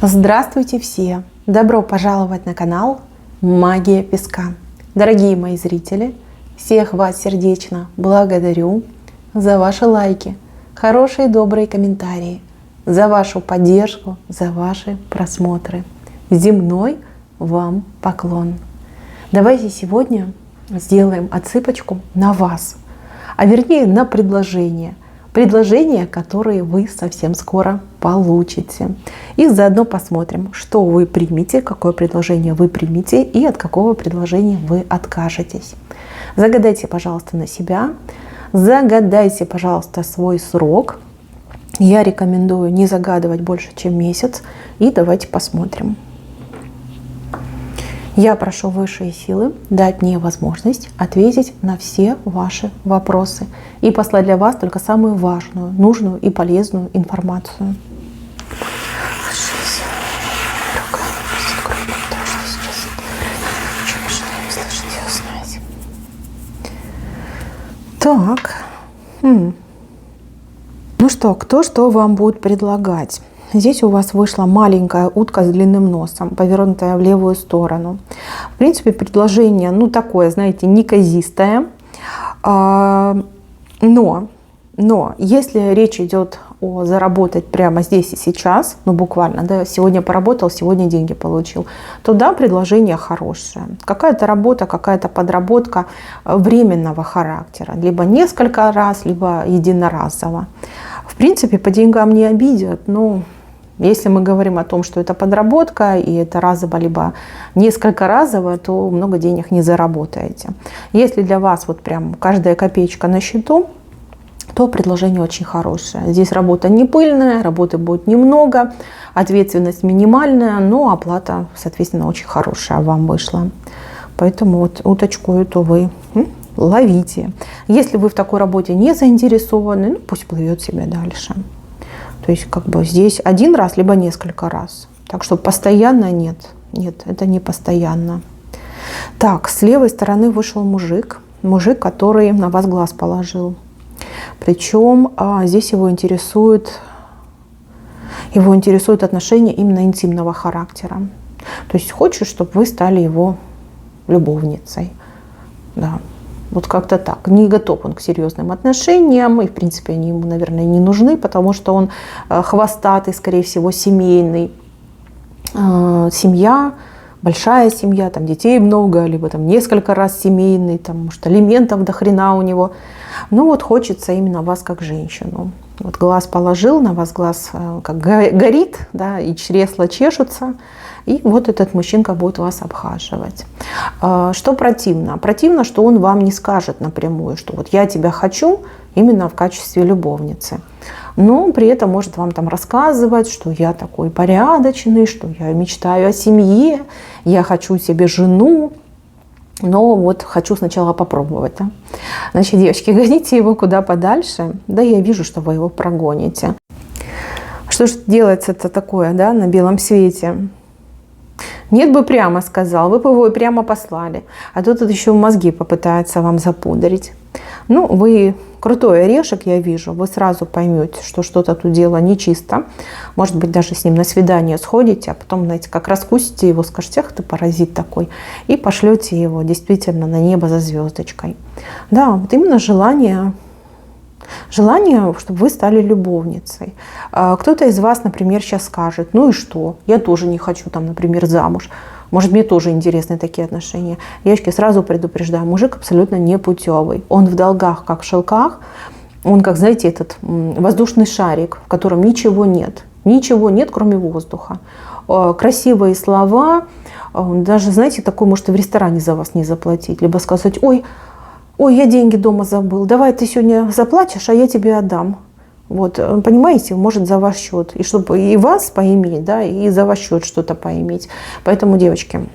Здравствуйте все! Добро пожаловать на канал Магия Песка. Дорогие мои зрители, всех вас сердечно благодарю за ваши лайки, хорошие добрые комментарии, за вашу поддержку, за ваши просмотры. Земной вам поклон. Давайте сегодня сделаем отсыпочку на вас, а вернее на предложение. Предложения, которые вы совсем скоро получите. И заодно посмотрим, что вы примете, какое предложение вы примете и от какого предложения вы откажетесь. Загадайте, пожалуйста, на себя. Загадайте, пожалуйста, свой срок. Я рекомендую не загадывать больше, чем месяц. И давайте посмотрим. Я прошу высшие силы дать мне возможность ответить на все ваши вопросы и послать для вас только самую важную, нужную и полезную информацию. Так, ну что, кто что вам будет предлагать? Здесь у вас вышла маленькая утка с длинным носом, повернутая в левую сторону. В принципе, предложение, такое, знаете, неказистое. Но если речь идет о заработать прямо здесь и сейчас, буквально, да, сегодня поработал, сегодня деньги получил, то да, предложение хорошее. Какая-то работа, какая-то подработка временного характера. Либо несколько раз, либо единоразово. В принципе, по деньгам не обидят, но если мы говорим о том, что это подработка и это разово, либо несколько разово, то много денег не заработаете. Если для вас вот прям каждая копеечка на счету, то предложение очень хорошее. Здесь работа не пыльная, работы будет немного, ответственность минимальная, но оплата, соответственно, очень хорошая вам вышла. Поэтому вот уточку эту вы ловите. Если вы в такой работе не заинтересованы, пусть плывет себе дальше. То есть здесь один раз, либо несколько раз. Так что постоянно нет. Нет, это не постоянно. Так, с левой стороны вышел мужик. Мужик, который на вас глаз положил. Причем здесь его интересуют отношения именно интимного характера. То есть хочет, чтобы вы стали его любовницей. Да. Вот как-то так. Не готов он к серьезным отношениям. И, в принципе, они ему, наверное, не нужны, потому что он хвостатый, скорее всего, семейный. Семья, большая семья, там детей много, либо там несколько раз семейный, там, может, алиментов до хрена у него. Хочется именно вас как женщину. Вот глаз положил, на вас глаз как горит, да, и чресла чешутся. И вот этот мужчинка будет вас обхаживать. Что противно? Противно, что он вам не скажет напрямую, что вот я тебя хочу именно в качестве любовницы. Но при этом может вам там рассказывать, что я такой порядочный, что я мечтаю о семье, я хочу себе жену. Но вот хочу сначала попробовать. Да? Значит, девочки, гоните его куда подальше. Да, я вижу, что вы его прогоните. Что же делается-то такое, да, на белом свете? Нет бы прямо сказал, вы бы его и прямо послали. А тут еще мозги попытается вам запудрить. Вы крутой орешек, я вижу. Вы сразу поймете, что что-то тут дело нечисто. Может быть, даже с ним на свидание сходите, а потом, знаете, как раскусите его, скажете, ах ты паразит такой. И пошлете его действительно на небо за звездочкой. Да, вот именно желание, чтобы вы стали любовницей. Кто-то из вас, например, сейчас скажет, и что? Я тоже не хочу, например, замуж. Может, мне тоже интересны такие отношения. Девочки, сразу предупреждаю, мужик абсолютно не путевый. Он в долгах, как в шелках. Он, как, знаете, этот воздушный шарик, в котором ничего нет. Ничего нет, кроме воздуха. Красивые слова. Даже, знаете, такой может и в ресторане за вас не заплатить. Либо сказать, ой, я деньги дома забыл. Давай ты сегодня заплатишь, а я тебе отдам. Вот, понимаете, может за ваш счет. И чтобы и вас поиметь, да, и за ваш счет что-то поиметь. Поэтому, девочки,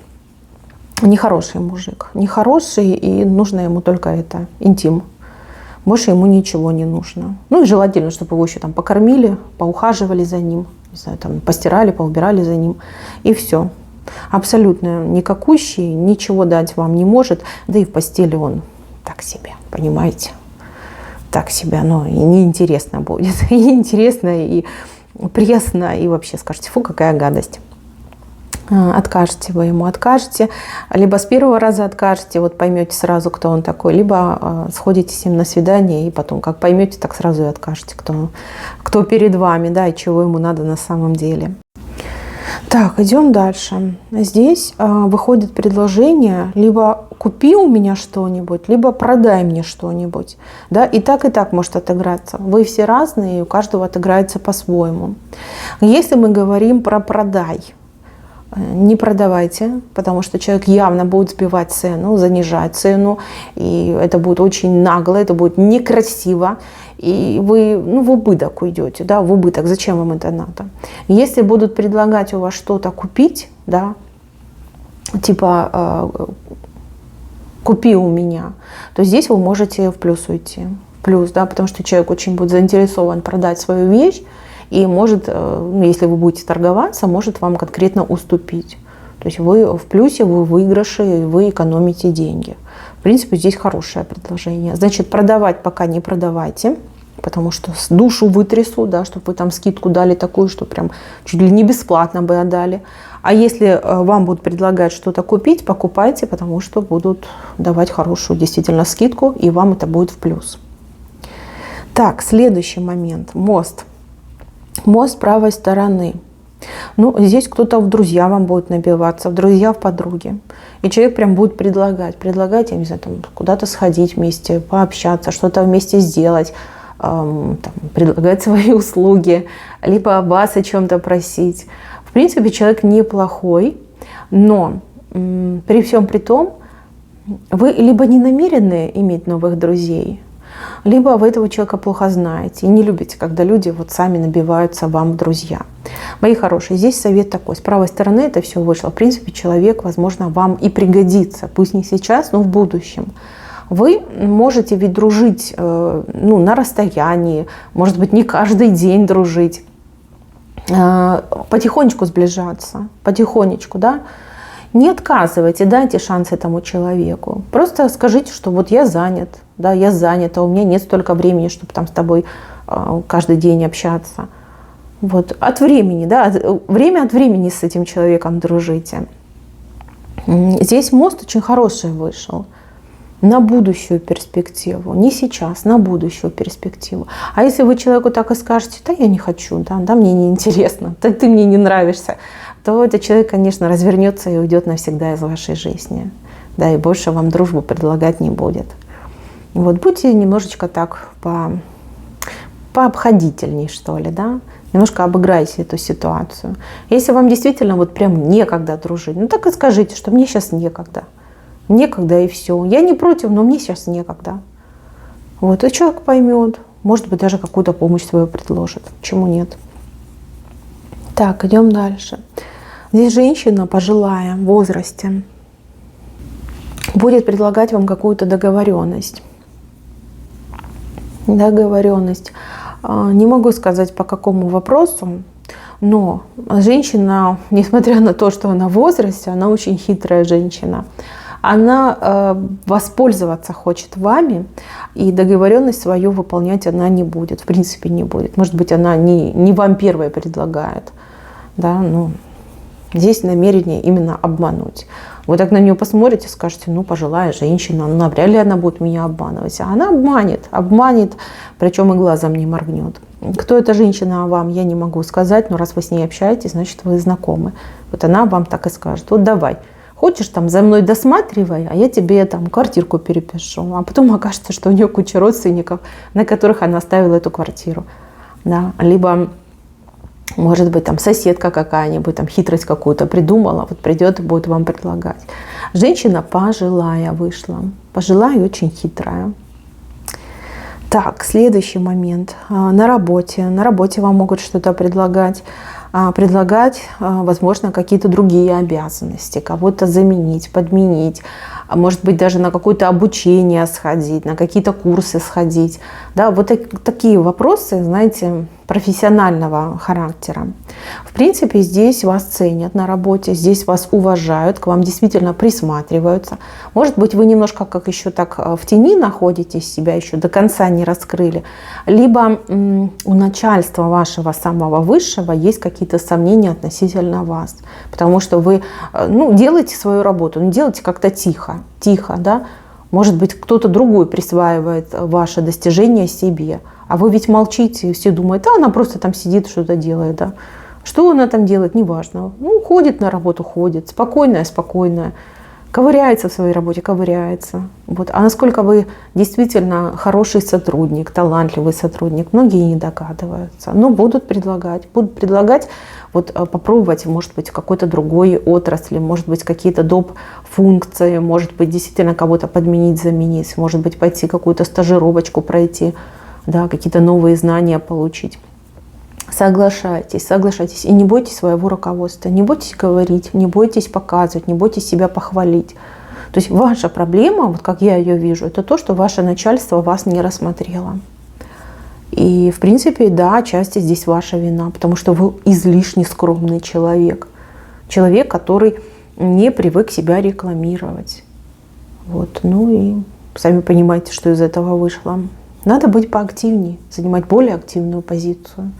нехороший мужик. Нехороший, и нужно ему только это, интим. Больше ему ничего не нужно. И желательно, чтобы его еще там покормили, поухаживали за ним, не знаю, там, постирали, поубирали за ним. И все. Абсолютно никакущий, ничего дать вам не может. Да и в постели он так себе, понимаете. Так себя, и неинтересно будет. И неинтересно, и пресно и вообще скажете: фу, какая гадость. Откажете вы ему, откажете, либо с первого раза откажете, вот поймете сразу, кто он такой, либо сходите с ним на свидание и потом, как поймете, так сразу и откажете, кто перед вами, да, и чего ему надо на самом деле. Так, идем дальше. Здесь выходит предложение: либо купи у меня что-нибудь, либо продай мне что-нибудь. Да, и так может отыграться. Вы все разные, и у каждого отыграется по-своему. Если мы говорим про продай, не продавайте, потому что человек явно будет сбивать цену, занижать цену, и это будет очень нагло, это будет некрасиво, и вы в убыток уйдете, да, в убыток. Зачем вам это надо? Если будут предлагать у вас что-то купить, да, типа купи у меня, то здесь вы можете в плюс уйти, да, потому что человек очень будет заинтересован продать свою вещь, и может, если вы будете торговаться, может вам конкретно уступить. То есть вы в плюсе, вы в выигрыше, вы экономите деньги. В принципе, здесь хорошее предложение. Значит, продавать пока не продавайте, потому что душу вытрясу, да, чтобы вы там скидку дали такую, что прям чуть ли не бесплатно бы отдали. А если вам будут предлагать что-то купить, покупайте, потому что будут давать хорошую действительно скидку, и вам это будет в плюс. Так, следующий момент. Мост. Мост с правой стороны. Здесь кто-то в друзья вам будет набиваться, в друзья, в подруги. И человек прям будет предлагать, я не знаю, там, куда-то сходить вместе, пообщаться, что-то вместе сделать, предлагать свои услуги, либо вас о чем-то просить. В принципе, человек неплохой, но при всем при том, вы либо не намерены иметь новых друзей, либо вы этого человека плохо знаете и не любите, когда люди вот сами набиваются вам в друзья. Мои хорошие, здесь совет такой: с правой стороны это все вышло. В принципе, человек, возможно, вам и пригодится, пусть не сейчас, но в будущем. Вы можете ведь дружить на расстоянии, может быть, не каждый день дружить, потихонечку сближаться, потихонечку, да. Не отказывайте, дайте шанс этому человеку. Просто скажите, что вот я занят, да, я занята, у меня нет столько времени, чтобы там с тобой каждый день общаться. Вот, от времени, да, время от времени с этим человеком дружите. Здесь мост очень хороший вышел. На будущую перспективу. Не сейчас, на будущую перспективу. А если вы человеку так и скажете: да, я не хочу, да, мне не интересно, да, ты мне не нравишься, то этот человек, конечно, развернется и уйдет навсегда из вашей жизни. Да, и больше вам дружбу предлагать не будет. Вот, будьте немножечко так пообходительней, что ли, да. Немножко обыграйте эту ситуацию. Если вам действительно вот прям некогда дружить, так и скажите, что мне сейчас некогда. Некогда и все. Я не против, но мне сейчас некогда. Вот, и человек поймет. Может быть, даже какую-то помощь свою предложит. Почему нет? Так, идем дальше. Здесь женщина пожилая, в возрасте, будет предлагать вам какую-то договоренность. Договоренность. Не могу сказать, по какому вопросу, но женщина, несмотря на то, что она в возрасте, она очень хитрая женщина. Она воспользоваться хочет вами, и договоренность свою выполнять она не будет, в принципе не будет. Может быть, она не вам первой предлагает, да, здесь намерение именно обмануть. Вы так на нее посмотрите, скажете: пожилая женщина, навряд ли она будет меня обманывать. А она обманет, причем и глазом не моргнет. Кто эта женщина вам, я не могу сказать, но раз вы с ней общаетесь, значит, вы знакомы. Вот она вам так и скажет: вот давай. Хочешь, там за мной досматривай, а я тебе там квартирку перепишу. А потом окажется, что у нее куча родственников, на которых она оставила эту квартиру. Да? Либо, может быть, там соседка какая-нибудь, там хитрость какую-то придумала, вот придет и будет вам предлагать. Женщина пожилая вышла. Пожилая и очень хитрая. Так, следующий момент. На работе. На работе вам могут что-то предлагать, возможно, какие-то другие обязанности, кого-то заменить, подменить, может быть, даже на какое-то обучение сходить, на какие-то курсы сходить. Да, вот такие вопросы, знаете, профессионального характера. В принципе, здесь вас ценят на работе, здесь вас уважают, к вам действительно присматриваются. Может быть, вы немножко как еще так в тени находитесь, себя еще до конца не раскрыли, либо у начальства вашего самого высшего есть какие-то сомнения относительно вас, потому что вы делаете свою работу, но делаете как-то тихо, да. Может быть, кто-то другой присваивает ваше достижение себе, а вы ведь молчите, и все думают, она просто там сидит, что-то делает, да. Что она там делает, неважно. Ходит на работу, ходит, спокойная, ковыряется в своей работе, ковыряется. Вот. А насколько вы действительно хороший сотрудник, талантливый сотрудник, многие не догадываются. Но будут предлагать попробовать, может быть, в какой-то другой отрасли, может быть, какие-то доп. Функции, может быть, действительно кого-то подменить, заменить, может быть, пойти какую-то стажировочку пройти, да, какие-то новые знания получить. Соглашайтесь. И не бойтесь своего руководства, не бойтесь говорить, не бойтесь показывать, не бойтесь себя похвалить. То есть ваша проблема, вот как я ее вижу, это то, что ваше начальство вас не рассмотрело. И, в принципе, да, отчасти здесь ваша вина, потому что вы излишне скромный человек. Человек, который не привык себя рекламировать. Вот. И сами понимаете, что из этого вышло. Надо быть поактивнее, занимать более активную позицию.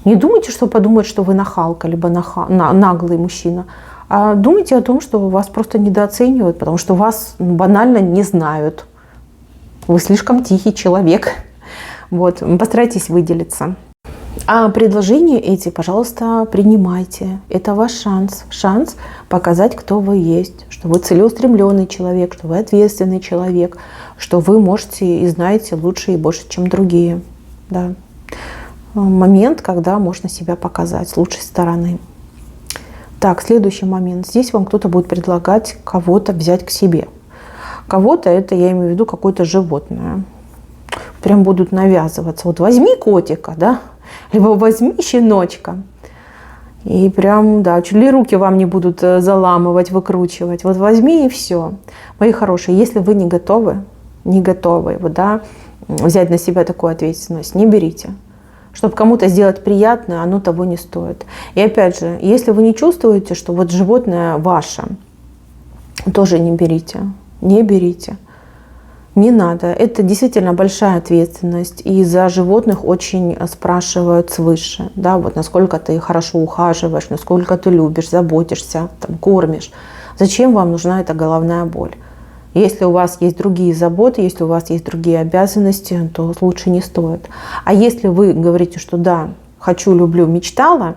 Не думайте, что подумают, что вы нахалка, либо наглый мужчина. А думайте о том, что вас просто недооценивают, потому что вас банально не знают. Вы слишком тихий человек. Вот. Постарайтесь выделиться. А предложения эти, пожалуйста, принимайте. Это ваш шанс показать, кто вы есть, что вы целеустремленный человек, что вы ответственный человек, что вы можете и знаете лучше и больше, чем другие. Да. Момент, когда можно себя показать с лучшей стороны. Так, следующий момент. Здесь вам кто-то будет предлагать кого-то взять к себе. Кого-то, это я имею в виду какое-то животное. Прям будут навязываться. Вот возьми котика, да, либо возьми щеночка. И прям, да, чуть ли руки вам не будут заламывать, выкручивать. Вот возьми и все. Мои хорошие, если вы не готовы, вот, да, взять на себя такую ответственность, не берите. Чтобы кому-то сделать приятное, оно того не стоит. И опять же, если вы не чувствуете, что вот животное ваше, тоже не берите. Не берите. Не надо. Это действительно большая ответственность. И за животных очень спрашивают свыше. Да, вот насколько ты хорошо ухаживаешь, насколько ты любишь, заботишься, там, кормишь. Зачем вам нужна эта головная боль? Если у вас есть другие заботы, если у вас есть другие обязанности, то лучше не стоит. А если вы говорите, что да, хочу, люблю, мечтала,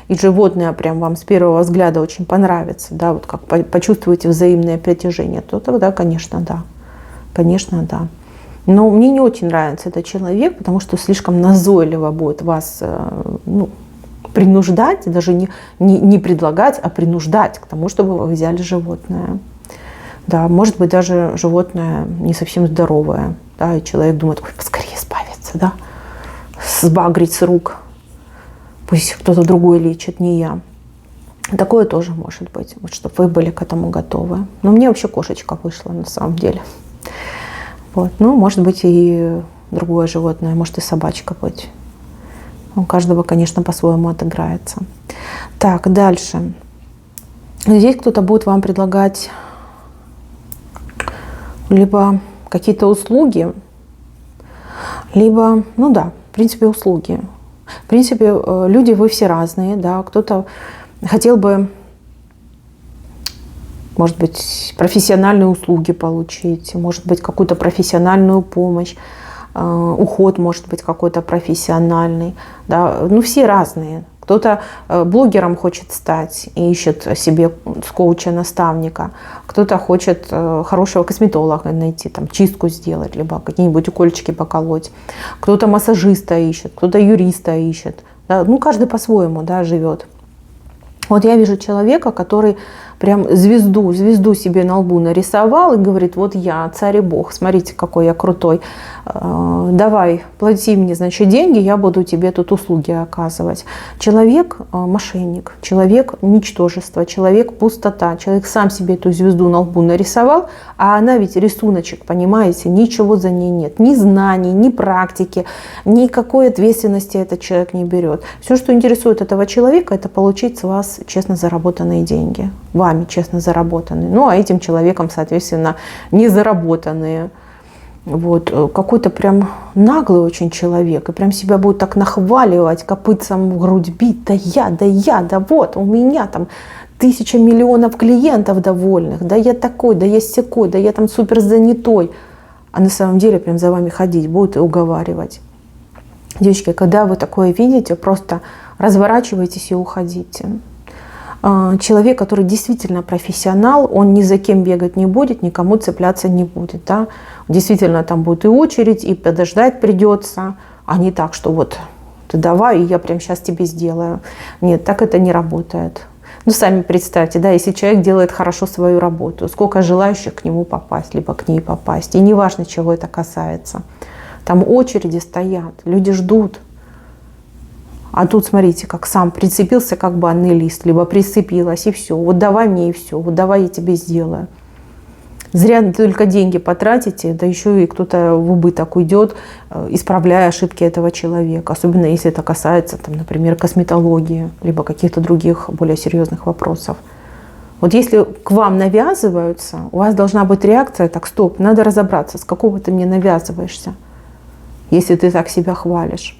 и животное прям вам с первого взгляда очень понравится, да, вот как почувствуете взаимное притяжение, то тогда, конечно, да. Конечно, да. Но мне не очень нравится этот человек, потому что слишком назойливо будет вас принуждать, даже не предлагать, а принуждать к тому, чтобы вы взяли животное. Да, может быть, даже животное не совсем здоровое. Да, и человек думает, ой, поскорее избавиться, да, сбагрить с рук. Пусть кто-то другой лечит, не я. Такое тоже может быть, вот, чтобы вы были к этому готовы. Но мне вообще кошечка вышла на самом деле. Вот. Может быть, и другое животное, может и собачка быть. У каждого, конечно, по-своему отыграется. Так, дальше. Здесь кто-то будет вам предлагать либо какие-то услуги, либо, в принципе, услуги. В принципе, люди вы все разные, да, кто-то хотел бы, может быть, профессиональные услуги получить, может быть, какую-то профессиональную помощь, уход может быть какой-то профессиональный, да, все разные. Кто-то блогером хочет стать и ищет себе коуча-наставника. Кто-то хочет хорошего косметолога найти, там, чистку сделать, либо какие-нибудь укольчики поколоть. Кто-то массажиста ищет, кто-то юриста ищет. Да? Каждый по-своему, да, живет. Вот я вижу человека, который прям звезду себе на лбу нарисовал и говорит: вот я, царь и бог, смотрите, какой я крутой, давай, плати мне, значит, деньги, я буду тебе тут услуги оказывать. Человек мошенник, человек ничтожество, человек пустота, человек сам себе эту звезду на лбу нарисовал, а она ведь рисуночек, понимаете, ничего за ней нет, ни знаний, ни практики, никакой ответственности этот человек не берет. Все, что интересует этого человека, это получить с вас честно заработанные деньги, вами честно заработанные, ну а этим человеком, соответственно, не заработанные. Вот. Какой-то прям наглый очень человек, и прям себя будет так нахваливать, копытцем в грудь бить: да я, да вот, у меня там 1000 миллионов клиентов довольных, да я такой, да я сякой, да я там супер занятой. А на самом деле прям за вами ходить будет и уговаривать. Девочки, когда вы такое видите, просто разворачивайтесь и уходите. Человек, который действительно профессионал, он ни за кем бегать не будет, никому цепляться не будет. Да? Действительно, там будет и очередь, и подождать придется, а не так, что вот ты давай, и я прямо сейчас тебе сделаю. Нет, так это не работает. Ну, сами представьте, да, если человек делает хорошо свою работу, сколько желающих к нему попасть, либо к ней попасть. И неважно, чего это касается. Там очереди стоят, люди ждут. А тут, смотрите, как сам прицепился, как банный лист, либо прицепилась, и все. Вот давай мне, и все. Вот давай я тебе сделаю. Зря только деньги потратите, да еще и кто-то в убыток уйдет, исправляя ошибки этого человека. Особенно если это касается, там, например, косметологии, либо каких-то других более серьезных вопросов. Вот если к вам навязываются, у вас должна быть реакция: так, стоп, надо разобраться, с какого ты мне навязываешься, если ты так себя хвалишь.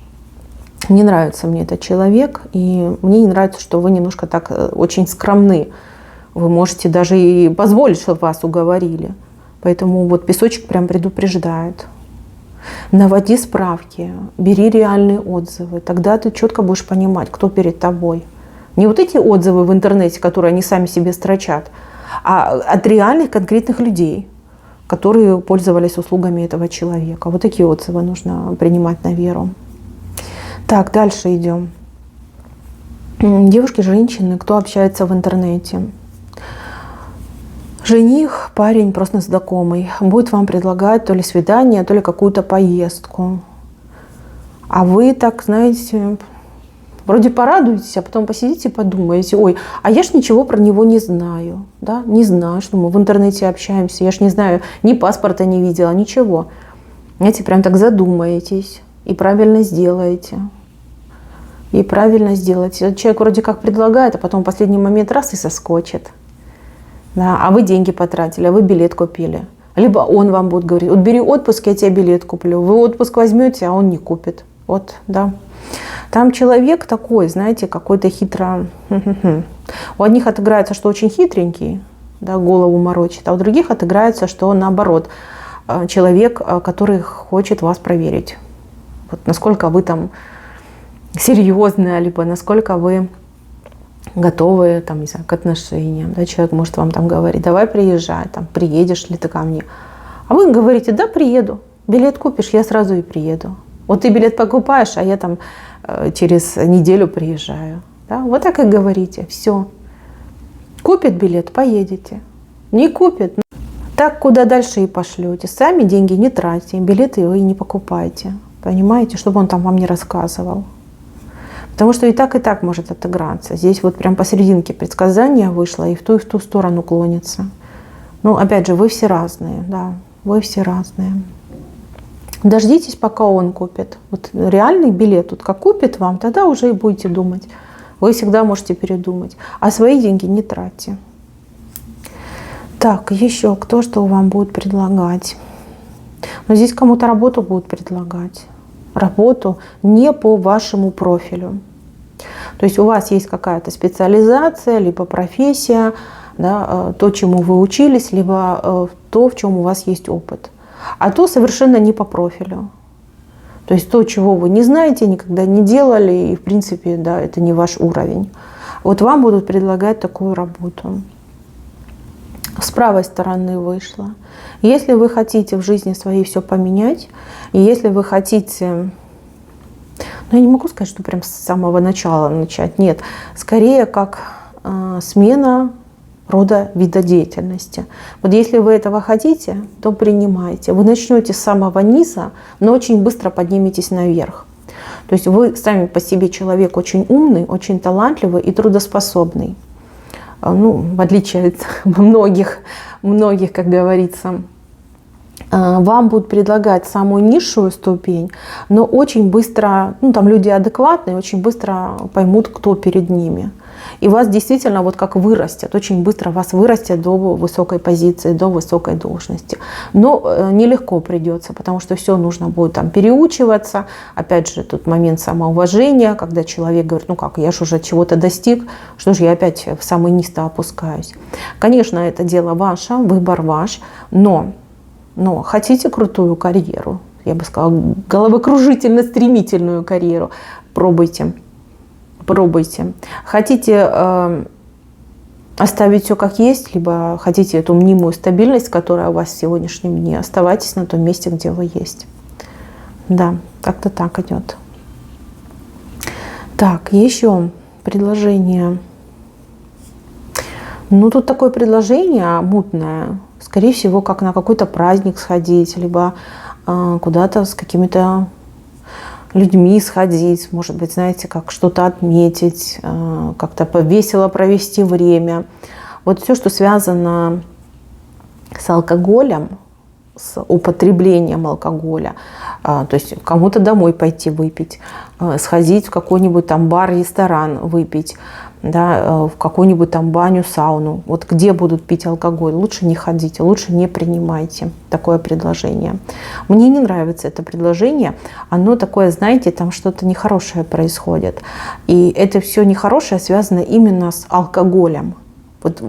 Не нравится мне этот человек, и мне не нравится, что вы немножко так очень скромны. Вы можете даже и позволить, чтобы вас уговорили. Поэтому вот песочек прям предупреждает. Наводи справки, бери реальные отзывы. Тогда ты четко будешь понимать, кто перед тобой. Не вот эти отзывы в интернете, которые они сами себе строчат, а от реальных конкретных людей, которые пользовались услугами этого человека. Вот такие отзывы нужно принимать на веру. Так, дальше идем. Девушки, женщины, кто общается в интернете. Жених, парень, просто знакомый, будет вам предлагать то ли свидание, то ли какую-то поездку. А вы так, знаете, вроде порадуетесь, а потом посидите и подумаете: ой, а я ж ничего про него не знаю. Да? Не знаю, что мы в интернете общаемся, я ж не знаю, ни паспорта не видела, ничего. Знаете, прям так задумаетесь и правильно сделаете. И правильно сделаете. Человек вроде как предлагает, а потом в последний момент раз и соскочит. Да, а вы деньги потратили, а вы билет купили. Либо он вам будет говорить: вот бери отпуск, я тебе билет куплю. Вы отпуск возьмете, а он не купит. Вот, да. Там человек такой, знаете, какой-то хитро... У одних отыграется, что очень хитренький, да, голову морочит, а у других отыграется, что наоборот, человек, который хочет вас проверить. Вот насколько вы там серьезные, либо насколько вы готовы там, не знаю, к отношениям. Да, человек может вам там говорить: давай приезжай, там, приедешь ли ты ко мне. А вы говорите: да, приеду. Билет купишь, я сразу и приеду. Вот ты билет покупаешь, а я там через неделю приезжаю. Да? Вот так и говорите. Все. Купит билет, поедете. Не купит. Так куда дальше и пошлете. Сами деньги не тратите, билеты вы не покупайте. Понимаете, чтобы он там вам не рассказывал. Потому что и так может отыграться. Здесь вот прям посерединке предсказания вышло, и в ту сторону клонится. Ну, опять же, вы все разные, да, вы все разные. Дождитесь, пока он купит. Вот реальный билет, вот как купит вам, тогда уже и будете думать. Вы всегда можете передумать. А свои деньги не тратьте. Так, еще кто что вам будет предлагать? Но здесь кому-то работу будут предлагать. Работу не по вашему профилю. То есть у вас есть какая-то специализация, либо профессия, да, то, чему вы учились, либо то, в чем у вас есть опыт. А то совершенно не по профилю. То есть то, чего вы не знаете, никогда не делали, и в принципе, да, это не ваш уровень. Вот вам будут предлагать такую работу. С правой стороны вышло. Если вы хотите в жизни своей все поменять, и если вы хотите... Ну, я не могу сказать, что прям с самого начала начать. Нет, скорее как смена рода вида деятельности. Вот если вы этого хотите, то принимайте. Вы начнете с самого низа, но очень быстро подниметесь наверх. То есть вы сами по себе человек очень умный, очень талантливый и трудоспособный. Ну, в отличие от многих, как говорится, вам будут предлагать самую низшую ступень, но очень быстро, ну там люди адекватные, очень быстро поймут, кто перед ними. И вас действительно вот как вырастят, очень быстро вас вырастят до высокой позиции, до высокой должности. Но нелегко придется, потому что все нужно будет там переучиваться. Опять же, тут момент самоуважения, когда человек говорит, ну как, я же уже чего-то достиг, что же я опять в самый низ-то опускаюсь. Конечно, это дело ваше, выбор ваш, но хотите крутую карьеру, я бы сказала, головокружительно-стремительную карьеру, пробуйте. Хотите оставить все как есть, либо хотите эту мнимую стабильность, которая у вас в сегодняшнем дне, оставайтесь на том месте, где вы есть. Да, как-то так идет. Так, еще предложение. Ну, тут такое предложение мутное. Скорее всего, как на какой-то праздник сходить, либо куда-то с какими-то людьми сходить, может быть, знаете, как что-то отметить, как-то весело провести время. Вот все, что связано с алкоголем, с употреблением алкоголя, то есть кому-то домой пойти выпить, сходить в какой-нибудь там бар, ресторан выпить, да, в какую-нибудь там баню, сауну. Вот где будут пить алкоголь, лучше не ходите, лучше не принимайте такое предложение. Мне не нравится это предложение, оно такое, знаете, там что-то нехорошее происходит. И это все нехорошее связано именно с алкоголем. Вот,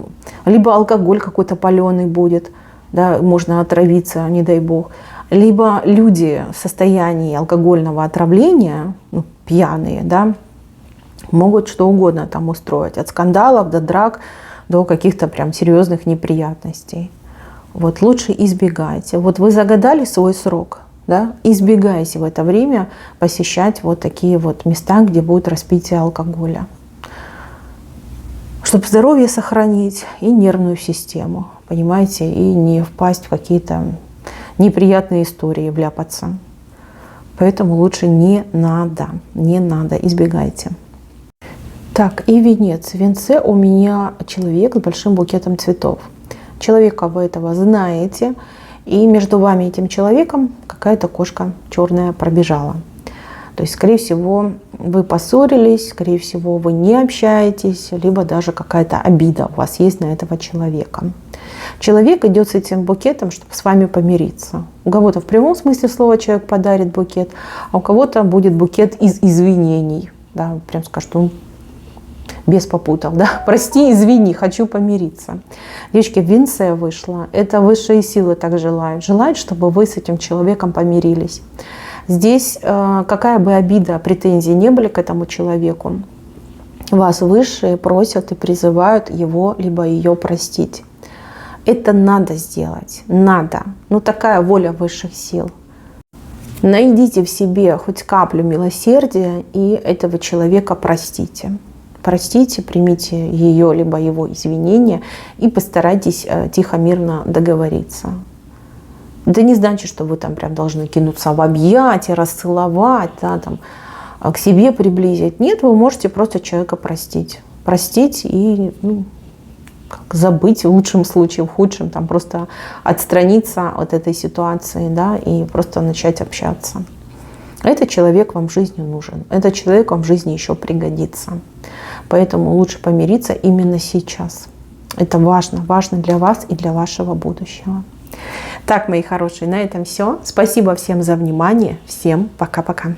либо алкоголь какой-то паленый будет, да, можно отравиться, не дай бог. Либо люди в состоянии алкогольного отравления, ну, пьяные, да, могут что угодно там устроить. От скандалов до драк, до каких-то прям серьезных неприятностей. Вот лучше избегайте. Вот вы загадали свой срок, да, избегайте в это время посещать вот такие вот места, где будет распитие алкоголя. Чтобы здоровье сохранить и нервную систему, понимаете, и не впасть в какие-то неприятные истории, вляпаться. Поэтому лучше не надо, избегайте. Так, и венец. В венце у меня человек с большим букетом цветов. Человека вы этого знаете, и между вами и этим человеком какая-то кошка черная пробежала. То есть, скорее всего, вы поссорились, скорее всего, вы не общаетесь, либо даже какая-то обида у вас есть на этого человека. Человек идет с этим букетом, чтобы с вами помириться. У кого-то в прямом смысле слова человек подарит букет, а у кого-то будет букет из извинений. Да, прям скажет, он без попутал, да, прости, извини, хочу помириться. Девочки, в венце вышло, это высшие силы так желают. Желают, чтобы вы с этим человеком помирились. Здесь какая бы обида, претензии не были к этому человеку, вас высшие просят и призывают его либо ее простить. Это надо сделать, надо. Ну такая воля высших сил. Найдите в себе хоть каплю милосердия и этого человека простите. Простите, примите ее либо его извинения и постарайтесь тихо, мирно договориться. Это не значит, что вы там прям должны кинуться в объятия, расцеловать, да, там, к себе приблизить. Нет, вы можете просто человека простить. Простить и забыть в лучшем случае, в худшем, там, просто отстраниться от этой ситуации, да, и просто начать общаться. Этот человек вам в жизни нужен. Этот человек вам в жизни еще пригодится. Поэтому лучше помириться именно сейчас. Это важно. Важно для вас и для вашего будущего. Так, мои хорошие, на этом все. Спасибо всем за внимание. Всем пока-пока.